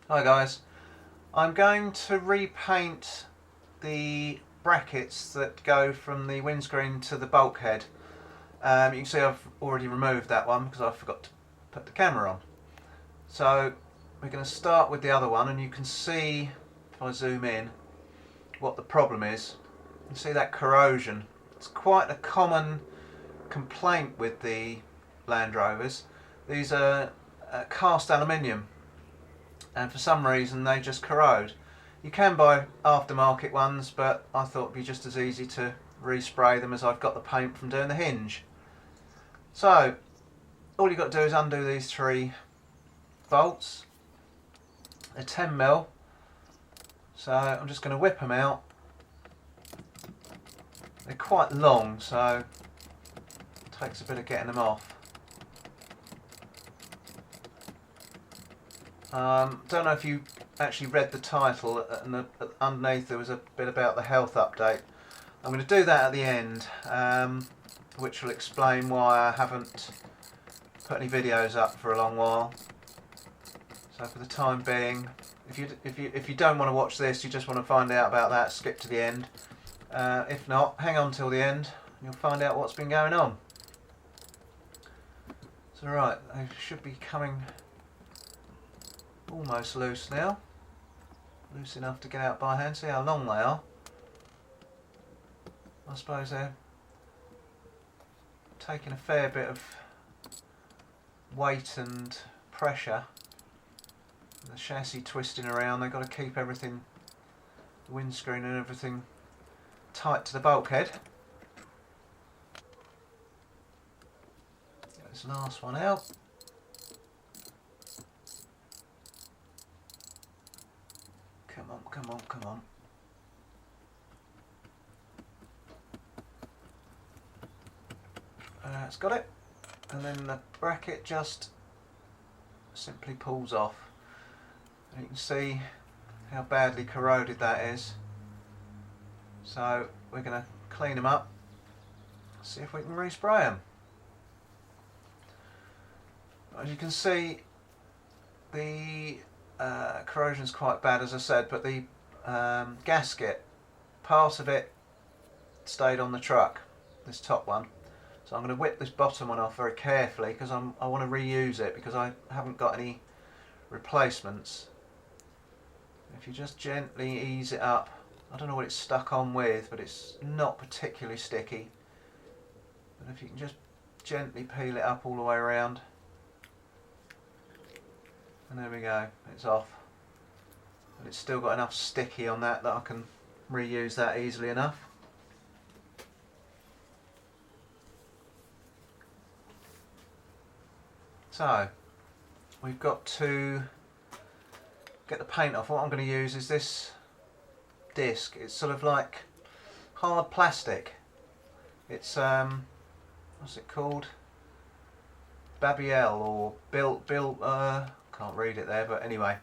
Hi guys, I'm going to repaint the brackets that go from the windscreen to the bulkhead. You can see I've already removed that one because I forgot to put the camera on. So we're going to start with the other one, and you can see, if I zoom in, what the problem is. You see that corrosion. It's quite a common complaint with the Land Rovers. These are cast aluminium, and for some reason they just corrode. You can buy aftermarket ones, but I thought it'd be just as easy to respray them as I've got the paint from doing the hinge. So all you've got to do is undo these 3 bolts. They're 10mm, so I'm just going to whip them out. They're quite long, so it takes a bit of getting them off. Don't know if you actually read the title, and underneath there was a bit about the health update. I'm going to do that at the end, which will explain why I haven't put any videos up for a long while. So for the time being, if you don't want to watch this, you just want to find out about that, skip to the end. If not, hang on till the end, and you'll find out what's been going on. So right, they should be coming almost loose now. Loose enough to get out by hand. See how long they are. I suppose they're taking a fair bit of weight and pressure. The chassis twisting around, they've got to keep everything, the windscreen and everything, tight to the bulkhead. Get this last one out. Come on, come on, come on. It's got it. And then the bracket just simply pulls off. And you can see how badly corroded that is. So we're going to clean them up, see if we can respray them. As you can see, the corrosion is quite bad, as I said, but the gasket, part of it stayed on the truck, this top one. So I'm going to whip this bottom one off very carefully because I want to reuse it because I haven't got any replacements. If you just gently ease it up, I don't know what it's stuck on with, but it's not particularly sticky. But if you can just gently peel it up all the way around, and there we go, it's off. But it's still got enough sticky on that I can reuse that easily enough. So we've got to get the paint off. What I'm going to use is this disc. It's sort of like hard plastic. It's what's it called? Babiel or built can't read it there, but anyway,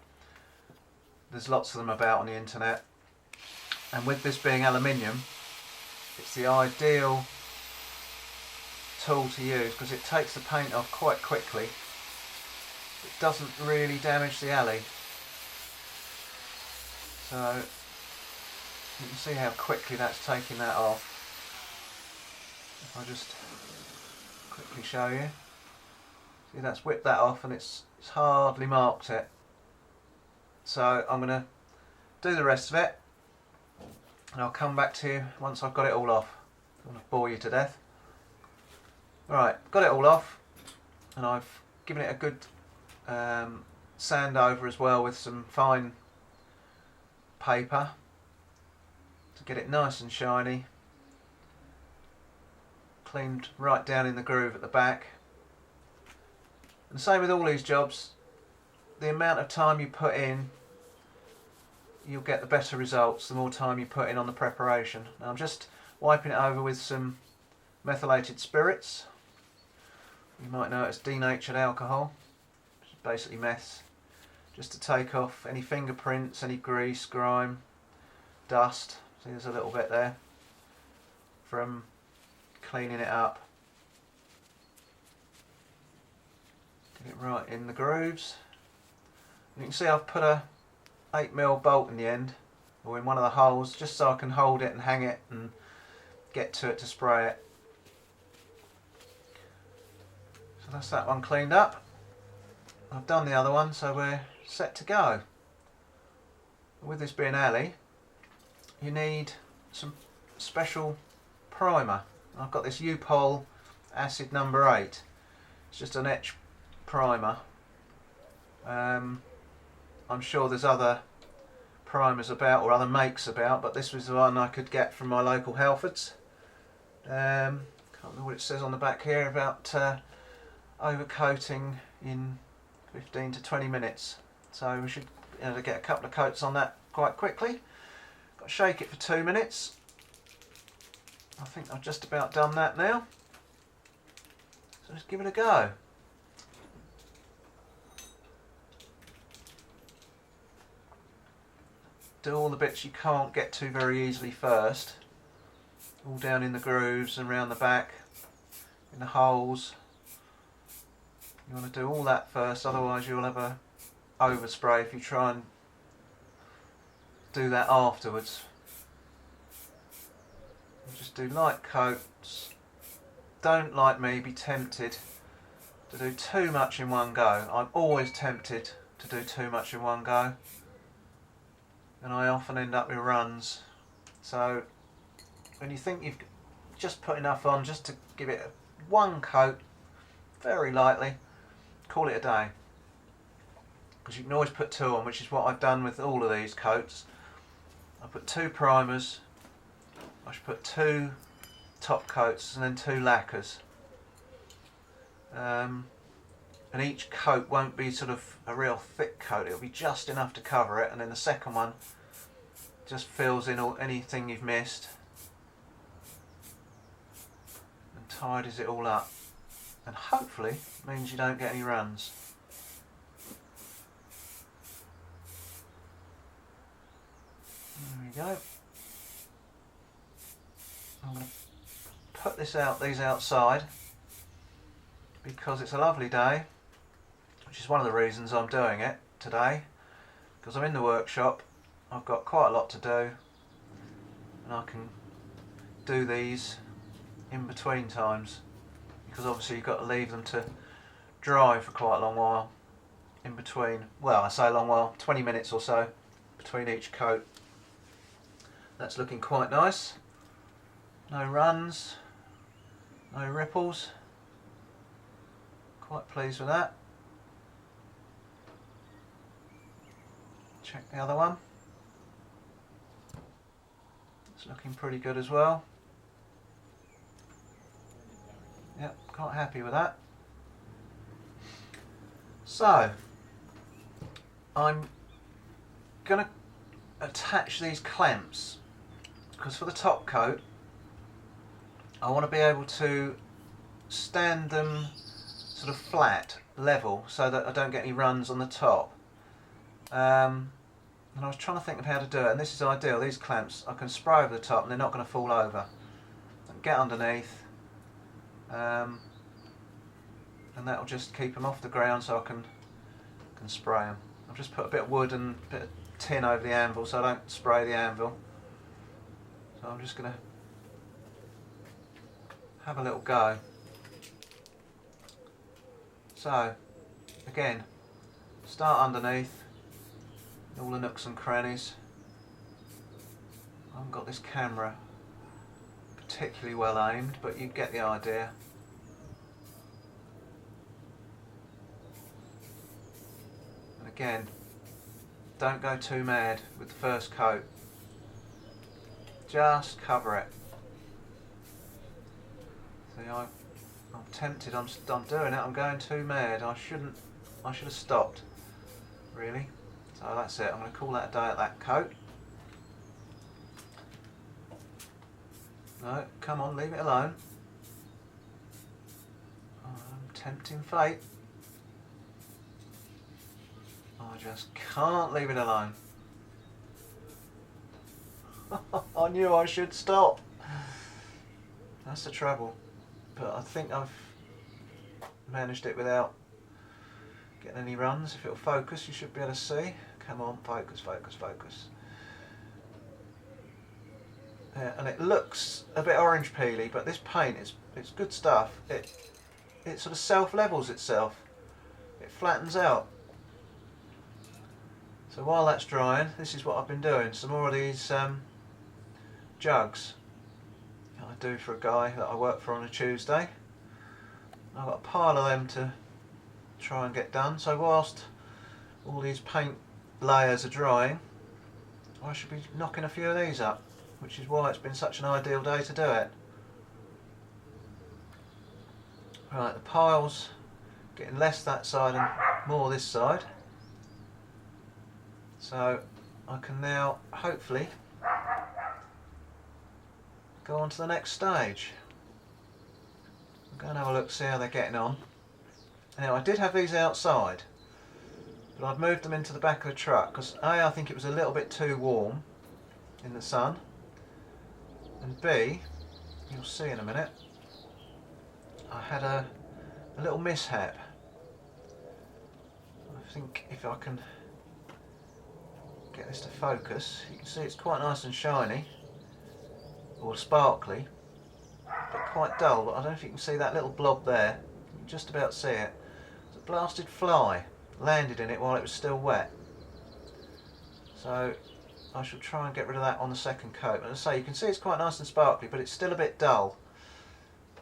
there's lots of them about on the internet, and with this being aluminium, it's the ideal tool to use because it takes the paint off quite quickly. It doesn't really damage the alley, so you can see how quickly that's taking that off. If I just quickly show you, see, that's whipped that off and it's hardly marked it. So I'm going to do the rest of it and I'll come back to you once I've got it all off. I don't want to bore you to death. Right, got it all off, and I've given it a good sand over as well with some fine paper to get it nice and shiny. Cleaned right down in the groove at the back. And same with all these jobs, the amount of time you put in, you'll get the better results the more time you put in on the preparation. Now I'm just wiping it over with some methylated spirits. You might know it as denatured alcohol, which is basically meths, just to take off any fingerprints, any grease, grime, dust. See, there's a little bit there from cleaning it up. Get it right in the grooves. You can see I've put a 8mm bolt in the end, or in one of the holes, just so I can hold it and hang it and get to it to spray it. So that's that one cleaned up. I've done the other one, so we're set to go. With this being alley, you need some special primer. I've got this U-Pol acid number 8. It's just an etch primer. I'm sure there's other primers about, or other makes about, but this was the one I could get from my local Halfords. Can't remember what it says on the back here about overcoating in 15 to 20 minutes. So we should be able to get a couple of coats on that quite quickly. Got to shake it for 2 minutes. I think I've just about done that now. So let's give it a go. Do all the bits you can't get to very easily first. All down in the grooves and around the back, in the holes. You want to do all that first, otherwise you'll have a overspray if you try and do that afterwards. Just do light coats. Don't, like me, be tempted to do too much in one go. I'm always tempted to do too much in one go, and I often end up with runs. So when you think you've just put enough on, just to give it one coat very lightly, call it a day. Because you can always put 2 on, which is what I've done with all of these coats. I put 2 primers, I should put 2 top coats and then 2 lacquers. And each coat won't be sort of a real thick coat, it'll be just enough to cover it, and then the second one just fills in anything you've missed and tidies it all up, and hopefully means you don't get any runs. There we go. I'm going to put these outside because it's a lovely day, which is one of the reasons I'm doing it today, because I'm in the workshop, I've got quite a lot to do, and I can do these in between times, because obviously you've got to leave them to dry for quite a long while in between. Well, I say a long while, 20 minutes or so between each coat. That's looking quite nice. No runs, no ripples. Quite pleased with that. Check the other one. It's looking pretty good as well. Yep, quite happy with that. So, I'm going to attach these clamps, because for the top coat I want to be able to stand them sort of flat, level, so that I don't get any runs on the top. And I was trying to think of how to do it, and this is ideal. These clamps, I can spray over the top and they're not going to fall over. I can get underneath, and that will just keep them off the ground so I can spray them. I've just put a bit of wood and a bit of tin over the anvil so I don't spray the anvil. So I'm just going to have a little go. So, again, start underneath, all the nooks and crannies. I haven't got this camera particularly well aimed, but you get the idea. And again, don't go too mad with the first coat. Just cover it. See, I'm tempted. I'm doing it. I'm going too mad. I should have stopped. Really. So that's it. I'm going to call that a day at that coat. No, come on, leave it alone. Oh, I'm tempting fate. I just can't leave it alone. I knew I should stop. That's the trouble. But I think I've managed it without getting any runs. If it'll focus, you should be able to see. Come on, focus, focus, focus. Yeah, and it looks a bit orange peely, but this paint it's good stuff. It sort of self levels itself. It flattens out. So while that's drying, this is what I've been doing. Some more of these jugs that I do for a guy that I work for on a Tuesday. I've got a pile of them to try and get done. So whilst all these paint layers are drying, I should be knocking a few of these up, which is why it's been such an ideal day to do it. Right, the pile's getting less that side and more this side. So I can now hopefully go on to the next stage. I'm going to have a look, see how they're getting on. Now I did have these outside, but I've moved them into the back of the truck because A, I think it was a little bit too warm in the sun, and B, you'll see in a minute, I had a little mishap. I think if I can get this to focus, you can see it's quite nice and shiny, or sparkly, but quite dull. But I don't know if you can see that little blob there. You can just about see it. It's a blasted fly landed in it while it was still wet. So I shall try and get rid of that on the second coat. And as I say, you can see it's quite nice and sparkly, but it's still a bit dull.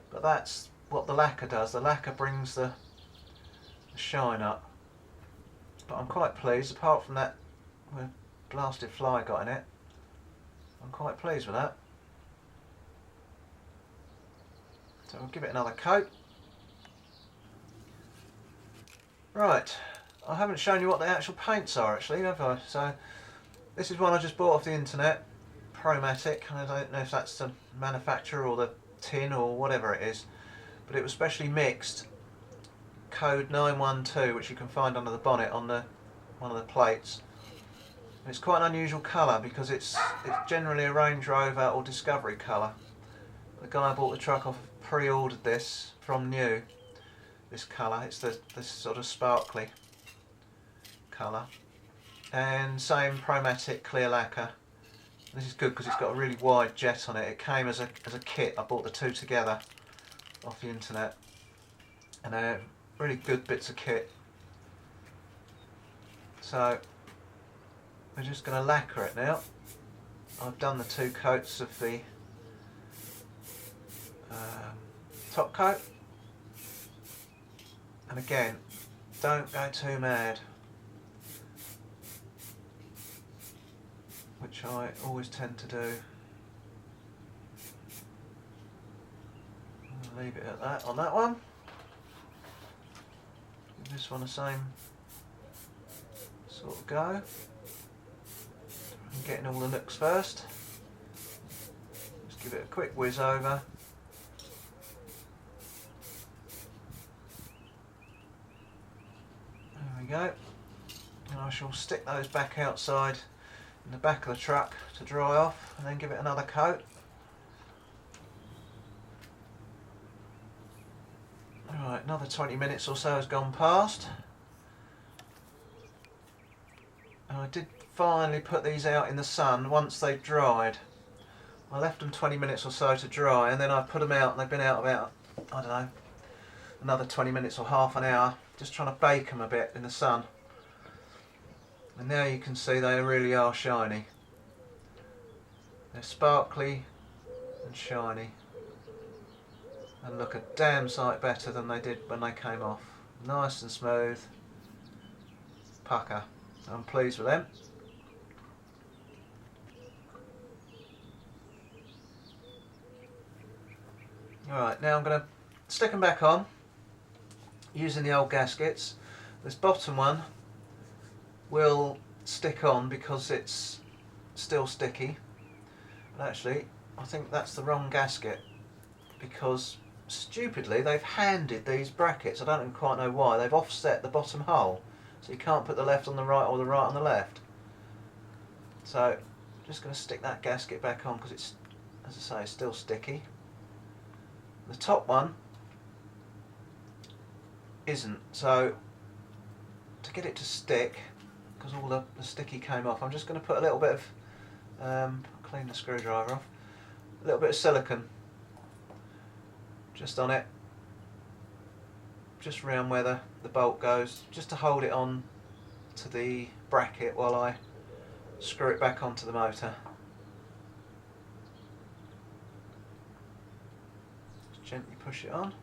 But that's what the lacquer does. The lacquer brings the shine up. But I'm quite pleased, apart from that blasted fly got in it, I'm quite pleased with that. So we'll give it another coat. Right, I haven't shown you what the actual paints are actually, have I? So this is one I just bought off the internet, Promatic, and I don't know if that's the manufacturer or the tin or whatever it is, but it was specially mixed, code 912, which you can find under the bonnet on one of the plates. It's quite an unusual colour because it's generally a Range Rover or Discovery colour. The guy I bought the truck off pre-ordered this from new. This colour, it's this sort of sparkly colour, and same Promatic clear lacquer. This is good because it's got a really wide jet on it. It came as a kit. I bought the two together off the internet, and they're really good bits of kit. So we're just going to lacquer it now. I've done the two coats of the top coat, and again, don't go too mad, which I always tend to do. I'll leave it at that on that one. Give this one the same sort of go. I'm getting all the nooks first. Just give it a quick whiz over. There we go. And I shall stick those back outside in the back of the truck to dry off, and then give it another coat. Alright, another 20 minutes or so has gone past. And I did finally put these out in the sun once they'd dried. I left them 20 minutes or so to dry, and then I put them out, and they've been out about, I don't know, another 20 minutes or half an hour, just trying to bake them a bit in the sun. And now you can see they really are shiny. They're sparkly and shiny, and look a damn sight better than they did when they came off. Nice and smooth. Pucker. I'm pleased with them. Alright, now I'm going to stick them back on using the old gaskets. This bottom one will stick on because it's still sticky, but actually I think that's the wrong gasket, because stupidly they've handed these brackets, I don't quite know why, they've offset the bottom hole, so you can't put the left on the right or the right on the left. So I'm just going to stick that gasket back on because it's, as I say, still sticky. The top one isn't, so to get it to stick, because all the sticky came off, I'm just going to put a little bit of, clean the screwdriver off, a little bit of silicone just on it, just round where the bolt goes, just to hold it on to the bracket while I screw it back onto the motor. Just gently push it on.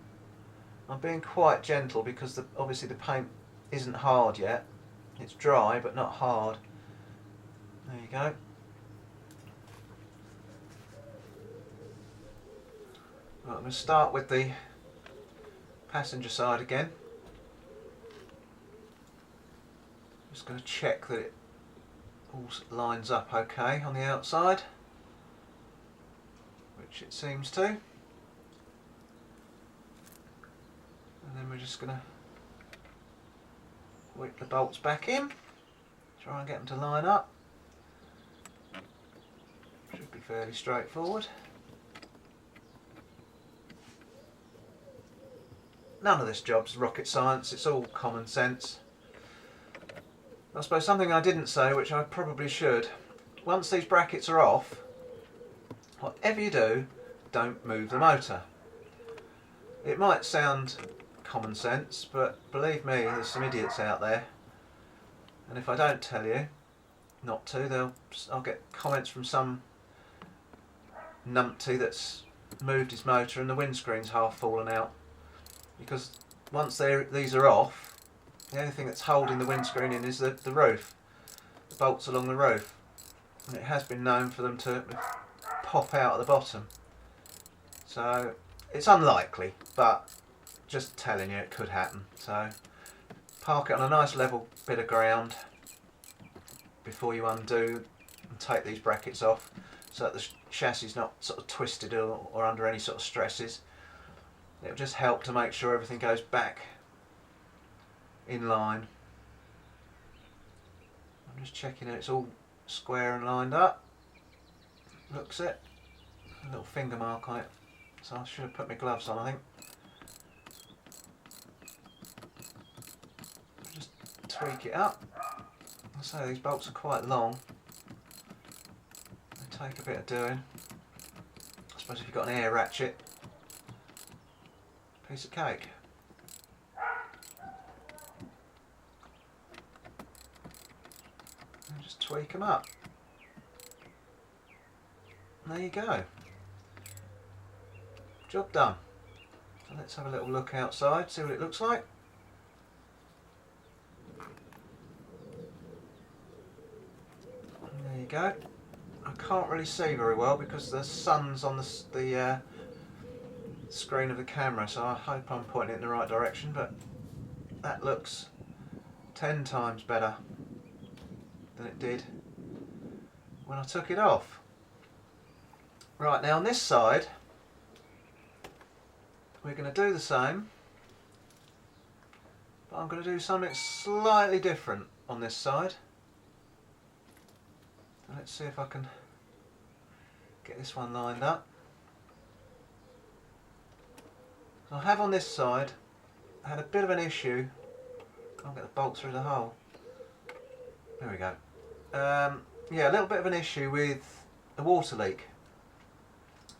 I'm being quite gentle because obviously the paint isn't hard yet. It's dry but not hard. There you go. Right, I'm going to start with the passenger side again. Just going to check that it all lines up okay on the outside, which it seems to. And then we're just going to whip the bolts back in, try and get them to line up. Should be fairly straightforward. None of this job's rocket science, it's all common sense. I suppose something I didn't say, which I probably should, once these brackets are off, whatever you do, don't move the motor. It might sound common sense, but believe me, there's some idiots out there, and if I don't tell you not to, I'll get comments from some numpty that's moved his motor and the windscreen's half fallen out. Because once these are off, the only thing that's holding the windscreen in is the roof, the bolts along the roof, and it has been known for them to pop out at the bottom. So it's unlikely, but just telling you it could happen. So park it on a nice level bit of ground before you undo and take these brackets off, so that the chassis is not sort of twisted or under any sort of stresses. It'll just help to make sure everything goes back in line. I'm just checking that it's all square and lined up. Looks it. A little finger mark on it. So I should have put my gloves on, I think. Just tweak it up. I say these bolts are quite long. They take a bit of doing. I suppose if you've got an air ratchet, piece of cake. And just tweak them up. And there you go. Job done. So let's have a little look outside, see what it looks like. And there you go. I can't really see very well because the sun's on the screen of the camera, so I hope I'm pointing it in the right direction, but that looks 10 times better than it did when I took it off. Right, now on this side we're going to do the same, but I'm going to do something slightly different on this side. So let's see if I can get this one lined up. I have on this side had a bit of an issue. Can't get the bolt through the hole. There we go. Yeah, a little bit of an issue with the water leak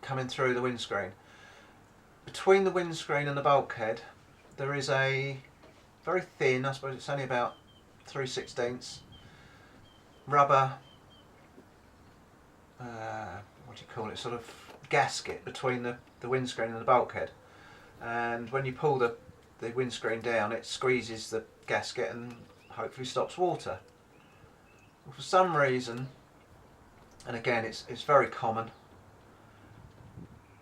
coming through the windscreen. Between the windscreen and the bulkhead there is a very thin, I suppose it's only about 3/16 rubber, what do you call it, sort of gasket between the windscreen and the bulkhead. And when you pull the windscreen down, it squeezes the gasket and hopefully stops water. Well, for some reason, and again it's very common,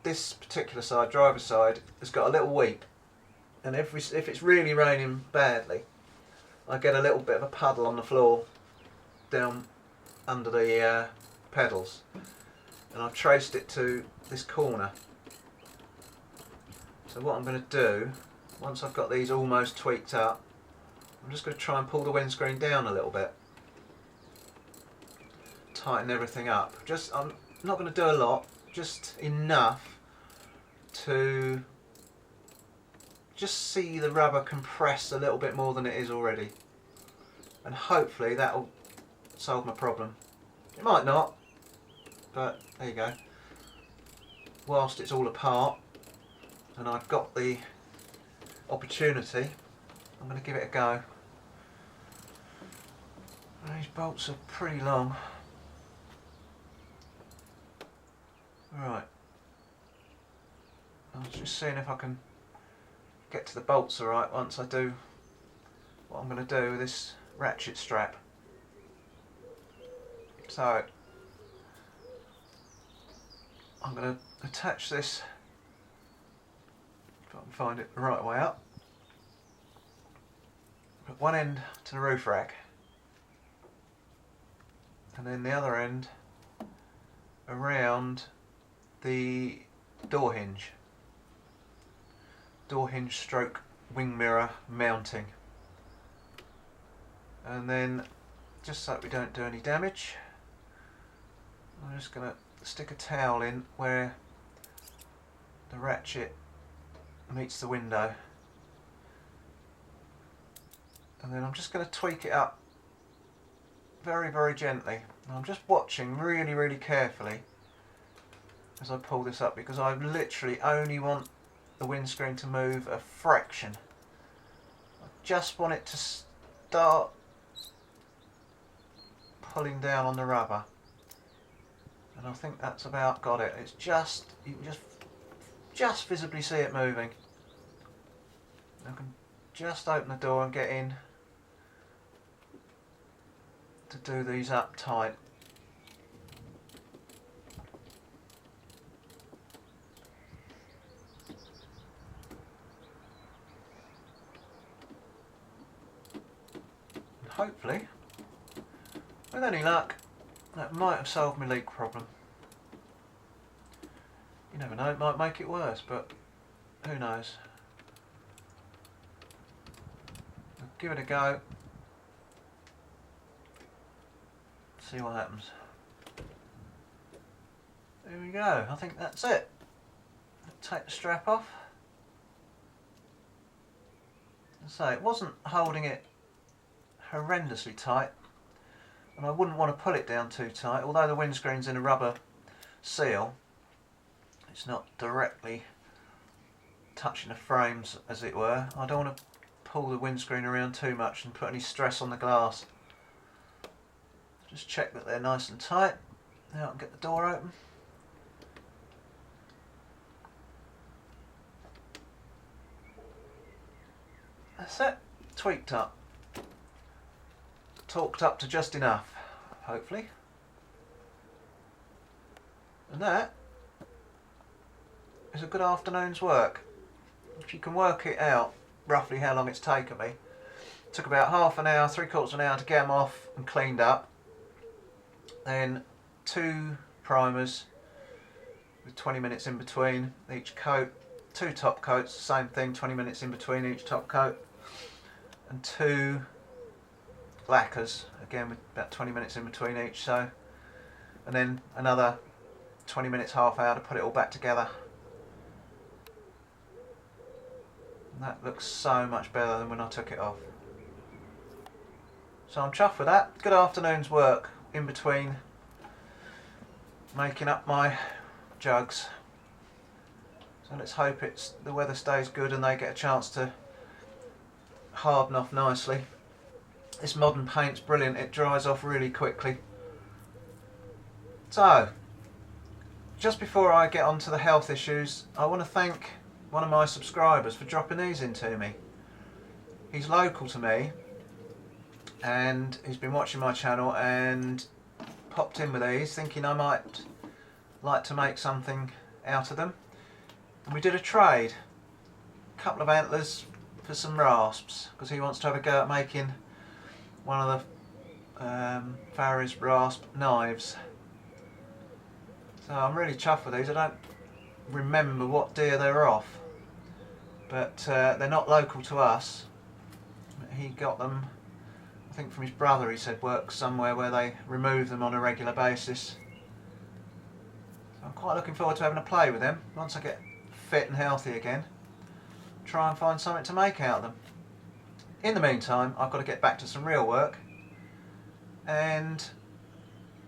this particular side, driver's side, has got a little weep, and if it's really raining badly, I get a little bit of a puddle on the floor down under the pedals, and I've traced it to this corner. So what I'm going to do, once I've got these almost tweaked up, I'm just going to try and pull the windscreen down a little bit. Tighten everything up. I'm not going to do a lot, just enough to just see the rubber compress a little bit more than it is already. and hopefully that'll solve my problem. It might not, but there you go. Whilst it's all apart and I've got the opportunity, I'm going to give it a go. These bolts are pretty long. Right, I was just seeing if I can get to the bolts alright once I do what I'm going to do with this ratchet strap. So I'm going to attach this, if I can find it the right way up. Put one end to the roof rack and then the other end around the door hinge stroke wing mirror mounting, and then just so we don't do any damage, I'm just going to stick a towel in where the ratchet meets the window, and then I'm just going to tweak it up very, very gently. I'm just watching really, really carefully as I pull this up, because I literally only want the windscreen to move a fraction. I just want it to start pulling down on the rubber, and I think that's about got it. It's just, you can just visibly see it moving. I can just open the door and get in to do these up tight. And hopefully, with any luck, that might have solved my leak problem. You never know, it might make it worse, but who knows. I'll give it a go. See what happens. There we go, I think that's it. Take the strap off. So it wasn't holding it horrendously tight, and I wouldn't want to pull it down too tight. Although the windscreen's in a rubber seal, it's not directly touching the frames, as it were. I don't want to pull the windscreen around too much and put any stress on the glass. Just check that they're nice and tight. Now I can get the door open. That's it, tweaked up. Torqued up to just enough, hopefully. And that is a good afternoon's work. If you can work it out, roughly how long it's taken me. It took about half an hour, 3/4 of an hour to get them off and cleaned up. Then 2 primers with 20 minutes in between each coat. 2 top coats, same thing, 20 minutes in between each top coat. And 2 lacquers, again with about 20 minutes in between each. So, and then another 20 minutes, half hour to put it all back together. And that looks so much better than when I took it off. So I'm chuffed with that. Good afternoon's work in between making up my jugs. So let's hope the weather stays good and they get a chance to harden off nicely. This modern paint's brilliant, it dries off really quickly. So, just before I get on to the health issues, I want to thank one of my subscribers for dropping these into me. He's local to me and he's been watching my channel and popped in with these thinking I might like to make something out of them. And we did a trade. A couple of antlers for some rasps, because he wants to have a go at making one of the Farrier's rasp knives. So I'm really chuffed with these. I don't remember what deer they're off, but they're not local to us. He got them, I think, from his brother. He said works somewhere where they remove them on a regular basis. So I'm quite looking forward to having a play with them once I get fit and healthy again. Try and find something to make out of them. In the meantime, I've got to get back to some real work and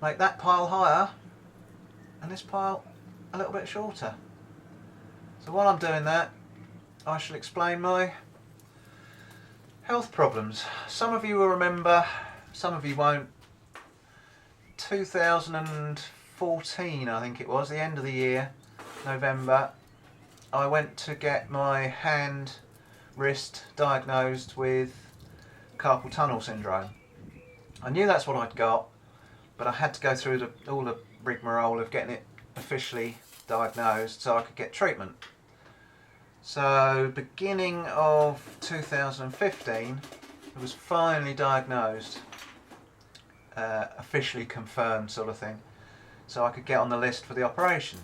make that pile higher and this pile a little bit shorter. So while I'm doing that, I shall explain my health problems. Some of you will remember, some of you won't. 2014, I think it was, the end of the year, November, I went to get my hand, wrist diagnosed with carpal tunnel syndrome. I knew that's what I'd got, but I had to go through all the rigmarole of getting it officially diagnosed so I could get treatment. So beginning of 2015, it was finally diagnosed, officially confirmed sort of thing, so I could get on the list for the operation.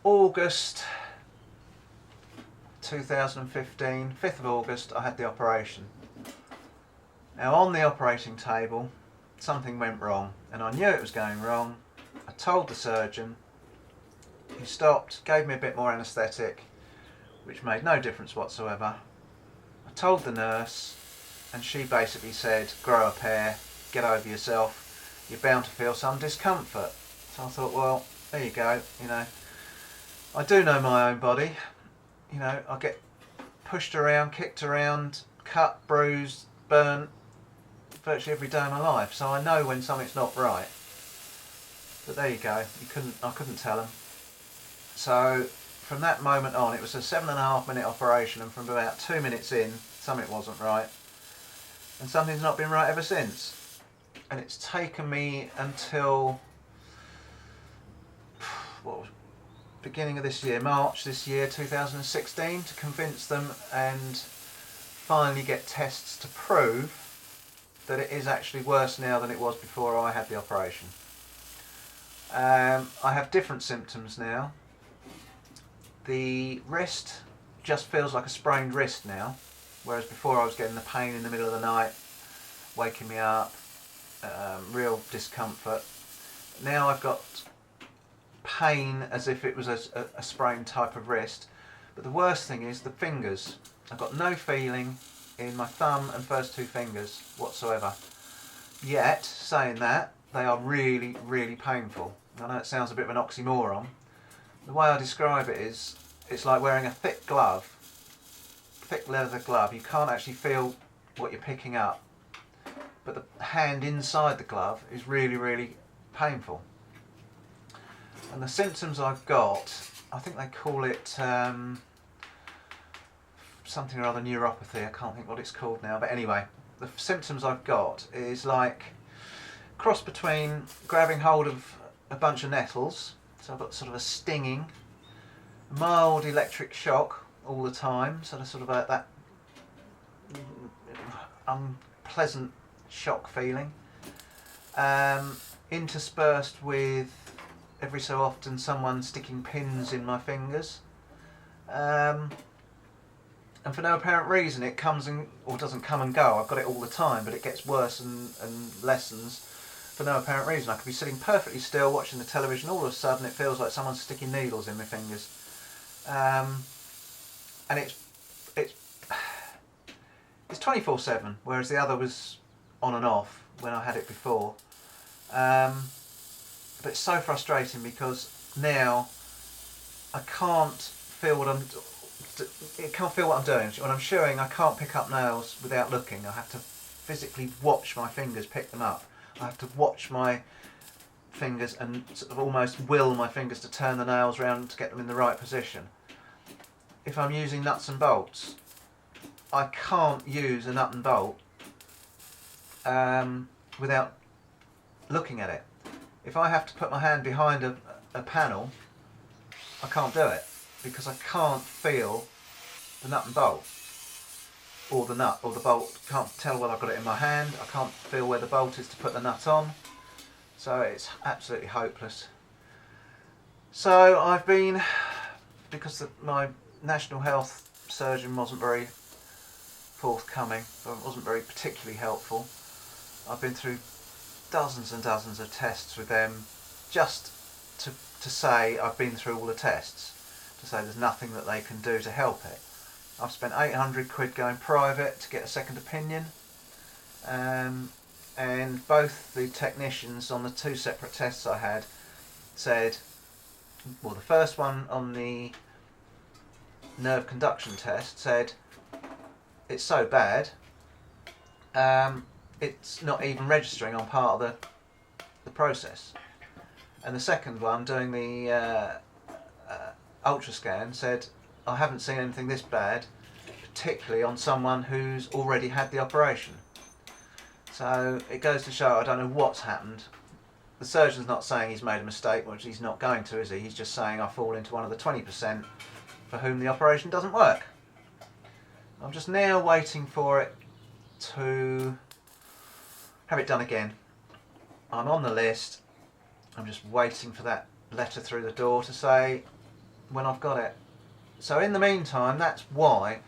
August 2015, 5th of August, I had the operation. Now on the operating table, something went wrong, and I knew it was going wrong. I told the surgeon. He stopped, gave me a bit more anaesthetic, which made no difference whatsoever. I told the nurse, and she basically said, grow a pair, get over yourself, you're bound to feel some discomfort. So I thought, well, there you go, you know. I do know my own body, you know, I get pushed around, kicked around, cut, bruised, burnt, virtually every day of my life, so I know when something's not right. But there you go, I couldn't tell them. So from that moment on, it was a 7.5 minute operation, and from about 2 minutes in, something wasn't right, and something's not been right ever since. And it's taken me until beginning of this year, March this year, 2016, to convince them and finally get tests to prove that it is actually worse now than it was before I had the operation. I have different symptoms now. The wrist just feels like a sprained wrist now, whereas before I was getting the pain in the middle of the night, waking me up, real discomfort. Now I've got pain as if it was a sprained type of wrist, but the worst thing is the fingers. I've got no feeling in my thumb and first 2 fingers whatsoever. Yet, saying that, they are really, really painful. I know it sounds a bit of an oxymoron. The way I describe it is, it's like wearing a thick glove, thick leather glove. You can't actually feel what you're picking up, but the hand inside the glove is really, really painful. And the symptoms I've got, I think they call it something or other neuropathy, I can't think what it's called now, but anyway, the symptoms I've got is like cross between grabbing hold of a bunch of nettles, so I've got sort of a stinging, mild electric shock all the time, sort of that unpleasant shock feeling, interspersed with every so often someone sticking pins in my fingers, and for no apparent reason it comes and, or doesn't come and go. I've got it all the time, but it gets worse and lessens for no apparent reason. I could be sitting perfectly still watching the television, all of a sudden it feels like someone's sticking needles in my fingers, and it's 24/7, whereas the other was on and off when I had it before. But it's so frustrating because now I can't feel what I'm doing. When I'm shoeing, I can't pick up nails without looking. I have to physically watch my fingers pick them up. I have to watch my fingers and sort of almost will my fingers to turn the nails around to get them in the right position. If I'm using nuts and bolts, I can't use a nut and bolt without looking at it. If I have to put my hand behind a panel, I can't do it because I can't feel the nut and bolt, or the nut or the bolt. Can't tell whether I've got it in my hand. I can't feel where the bolt is to put the nut on. So it's absolutely hopeless. So I've been, because my national health surgeon wasn't very forthcoming, wasn't very particularly helpful, I've been through dozens and dozens of tests with them just to say I've been through all the tests, to say there's nothing that they can do to help it. I've spent 800 quid going private to get a second opinion, and both the technicians on the 2 separate tests I had said, well, the first one on the nerve conduction test said it's so bad it's not even registering on part of the process, and the second one doing the ultra scan said I haven't seen anything this bad, particularly on someone who's already had the operation. So it goes to show, I don't know what's happened. The surgeon's not saying he's made a mistake, which he's not going to, is he? He's just saying I fall into one of the 20% for whom the operation doesn't work. I'm just now waiting for it to have it done again. I'm on the list. I'm just waiting for that letter through the door to say when I've got it. So in the meantime, that's why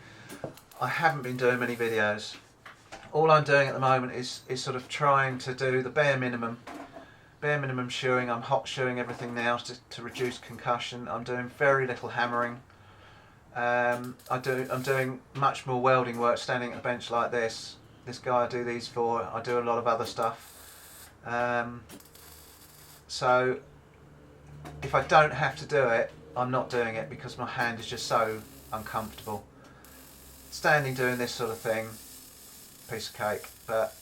I haven't been doing many videos. All I'm doing at the moment is sort of trying to do the bare minimum shoeing. I'm hot shoeing everything now to reduce concussion. I'm doing very little hammering. I'm doing much more welding work standing at a bench like this. This guy I do these for. I do a lot of other stuff. So if I don't have to do it, I'm not doing it because my hand is just so uncomfortable. Standing doing this sort of thing, piece of cake, but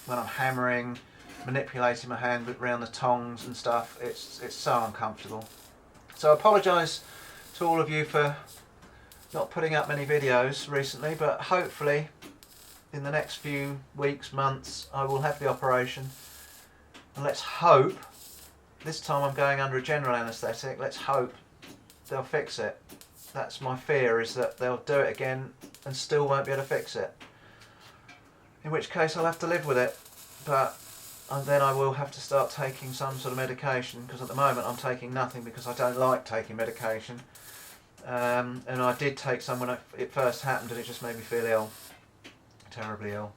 when I'm hammering, manipulating my hand around the tongs and stuff, it's so uncomfortable. So I apologise to all of you for not putting up many videos recently, but hopefully in the next few weeks, months, I will have the operation, and let's hope this time I'm going under a general anaesthetic. Let's hope they'll fix it. That's my fear, is that they'll do it again and still won't be able to fix it, in which case I'll have to live with it. But then I will have to start taking some sort of medication, because at the moment I'm taking nothing because I don't like taking medication, and I did take some when it first happened, and it just made me feel ill, terribly ill.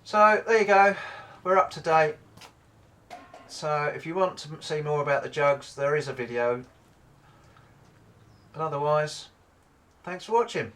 So there you go, we're up to date. So if you want to see more about the jugs, there is a video. But otherwise, thanks for watching.